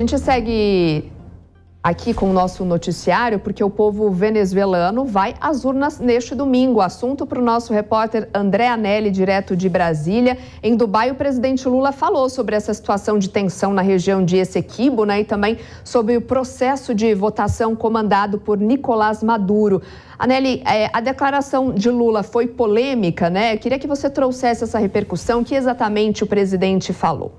gente segue aqui com o nosso noticiário, porque o povo venezuelano vai às urnas neste domingo. Assunto para o nosso repórter André Anelli, direto de Brasília. Em Dubai, o presidente Lula falou sobre essa situação de tensão na região de Essequibo, né, e também sobre o processo de votação comandado por Nicolás Maduro. Anelli, a declaração de Lula foi polêmica, né? Eu queria que você trouxesse essa repercussão. O que exatamente o presidente falou?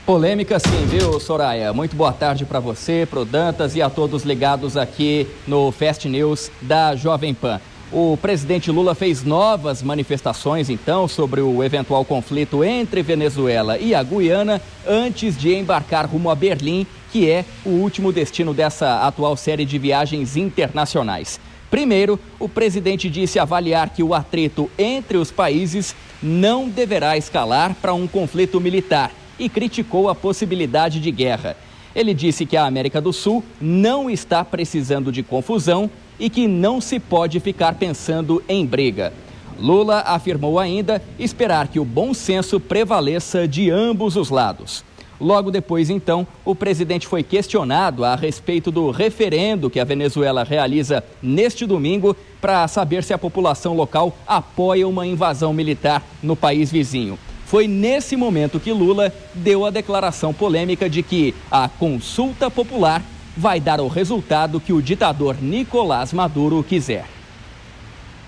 Polêmica sim, viu, Soraya? Muito boa tarde para você, pro Dantas e a todos ligados aqui no Fast News da Jovem Pan. O presidente Lula fez novas manifestações, então, sobre o eventual conflito entre Venezuela e a Guiana antes de embarcar rumo a Berlim, que é o último destino dessa atual série de viagens internacionais. Primeiro, o presidente disse avaliar que o atrito entre os países não deverá escalar para um conflito militar e criticou a possibilidade de guerra. Ele disse que a América do Sul não está precisando de confusão e que não se pode ficar pensando em briga. Lula afirmou ainda esperar que o bom senso prevaleça de ambos os lados. Logo depois, então, o presidente foi questionado a respeito do referendo que a Venezuela realiza neste domingo para saber se a população local apoia uma invasão militar no país vizinho. Foi nesse momento que Lula deu a declaração polêmica de que a consulta popular vai dar o resultado que o ditador Nicolás Maduro quiser.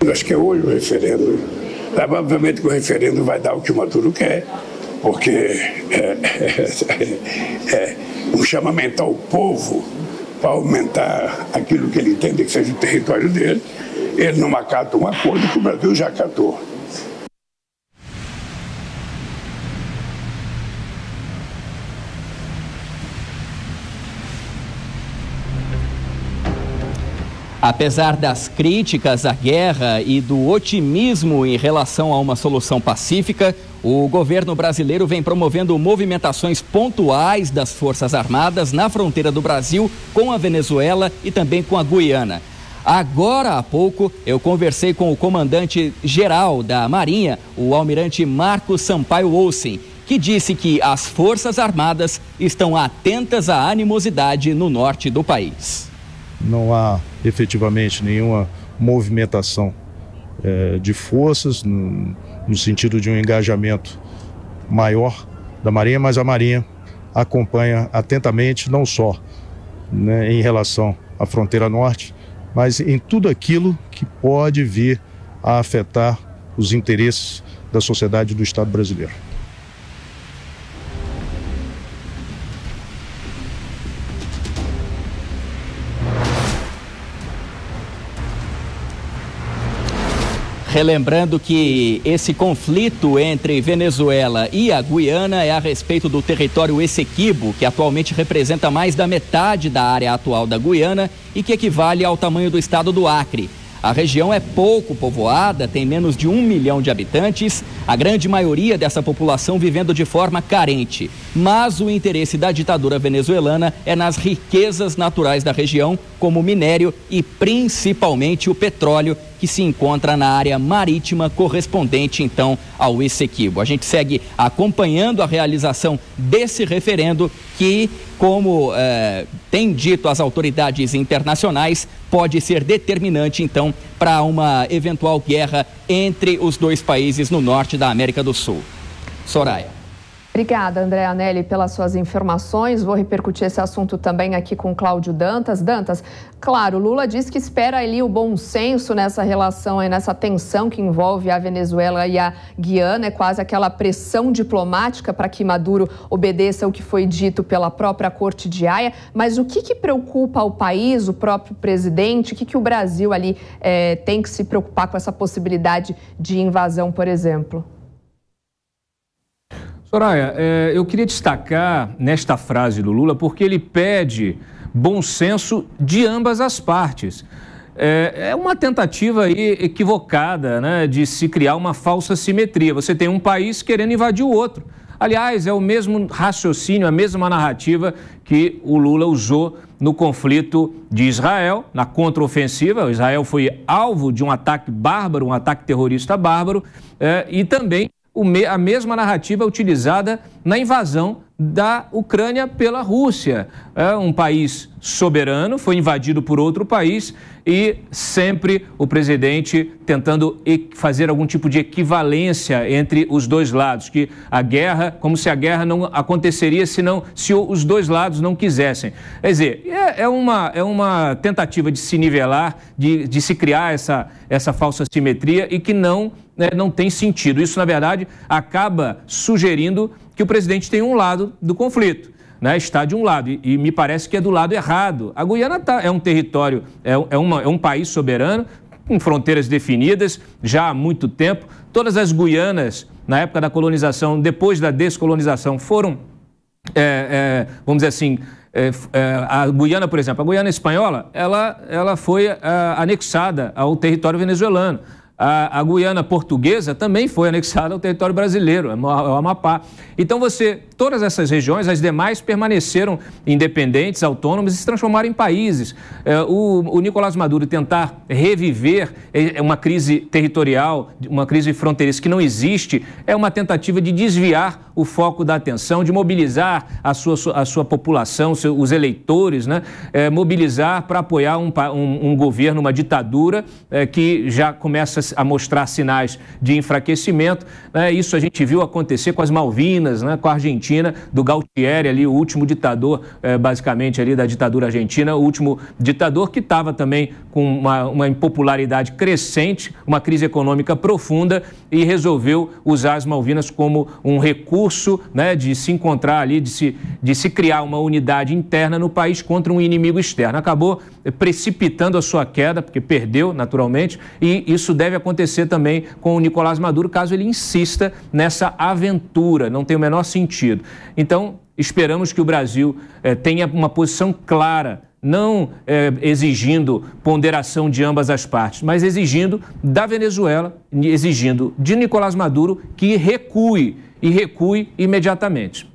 Acho que é hoje o referendo. Provavelmente que o referendo vai dar o que o Maduro quer, porque é um chamamento ao povo para aumentar aquilo que ele entende que seja o território dele. Ele não acata um acordo que o Brasil já acatou. Apesar das críticas à guerra e do otimismo em relação a uma solução pacífica, o governo brasileiro vem promovendo movimentações pontuais das Forças Armadas na fronteira do Brasil com a Venezuela e também com a Guiana. Agora há pouco, eu conversei com o comandante-geral da Marinha, o almirante Marcos Sampaio Olsen, que disse que as Forças Armadas estão atentas à animosidade no norte do país. Não há efetivamente nenhuma movimentação de forças no sentido de um engajamento maior da Marinha, mas a Marinha acompanha atentamente, não só, né, em relação à fronteira norte, mas em tudo aquilo que pode vir a afetar os interesses da sociedade do Estado brasileiro. Relembrando que esse conflito entre Venezuela e a Guiana é a respeito do território Essequibo, que atualmente representa mais da metade da área atual da Guiana e que equivale ao tamanho do estado do Acre. A região é pouco povoada, tem menos de 1 milhão de habitantes, a grande maioria dessa população vivendo de forma carente. Mas o interesse da ditadura venezuelana é nas riquezas naturais da região, como o minério e principalmente o petróleo, que se encontra na área marítima correspondente, então, ao Essequibo. A gente segue acompanhando a realização desse referendo que, como tem dito as autoridades internacionais, pode ser determinante, então, para uma eventual guerra entre os dois países no norte da América do Sul. Soraya. Obrigada, André Anelli, pelas suas informações. Vou repercutir esse assunto também aqui com Cláudio Dantas. Dantas, claro, Lula diz que espera ali o bom senso nessa relação, nessa tensão que envolve a Venezuela e a Guiana. É quase aquela pressão diplomática para que Maduro obedeça ao que foi dito pela própria Corte de Haia. Mas o que preocupa o país, o próprio presidente? O que o Brasil ali tem que se preocupar com essa possibilidade de invasão, por exemplo? Soraya, eu queria destacar nesta frase do Lula porque ele pede bom senso de ambas as partes. É uma tentativa aí equivocada, né, de se criar uma falsa simetria. Você tem um país querendo invadir o outro. Aliás, é o mesmo raciocínio, a mesma narrativa que o Lula usou no conflito de Israel, na contraofensiva. Israel foi alvo de um ataque bárbaro, um ataque terrorista bárbaro, e também a mesma narrativa utilizada na invasão da Ucrânia pela Rússia. É um país soberano, foi invadido por outro país e sempre o presidente tentando fazer algum tipo de equivalência entre os dois lados, que a guerra, como se a guerra não aconteceria se os dois lados não quisessem. Quer dizer, é uma tentativa de se nivelar, de se criar essa falsa simetria e que não tem sentido. Isso, na verdade, acaba sugerindo que o presidente tem um lado do conflito, né? Está de um lado e me parece que é do lado errado. A Guiana é um território, é um país soberano, com fronteiras definidas já há muito tempo. Todas as Guianas, na época da colonização, depois da descolonização, foram, vamos dizer assim, a Guiana, por exemplo, a Guiana espanhola, ela foi anexada ao território venezuelano. A Guiana portuguesa também foi anexada ao território brasileiro, ao Amapá. Então todas essas regiões, as demais, permaneceram independentes, autônomas e se transformaram em países. O Nicolás Maduro tentar reviver uma crise territorial, uma crise fronteiriça que não existe, é uma tentativa de desviar o foco da atenção, de mobilizar a sua população, os eleitores, né? Mobilizar para apoiar um governo, uma ditadura que já começa a mostrar sinais de enfraquecimento, né? Isso a gente viu acontecer com as Malvinas, né? Com a Argentina, do Galtieri ali, o último ditador, basicamente ali da ditadura argentina, o último ditador que estava também com uma impopularidade crescente, uma crise econômica profunda e resolveu usar as Malvinas como um recurso, né? De se encontrar ali, de se criar uma unidade interna no país contra um inimigo externo. Acabou precipitando a sua queda, porque perdeu naturalmente, e isso deve acontecer também com o Nicolás Maduro, caso ele insista nessa aventura, não tem o menor sentido. Então, esperamos que o Brasil tenha uma posição clara, não exigindo ponderação de ambas as partes, mas exigindo da Venezuela, exigindo de Nicolás Maduro que recue, e recue imediatamente.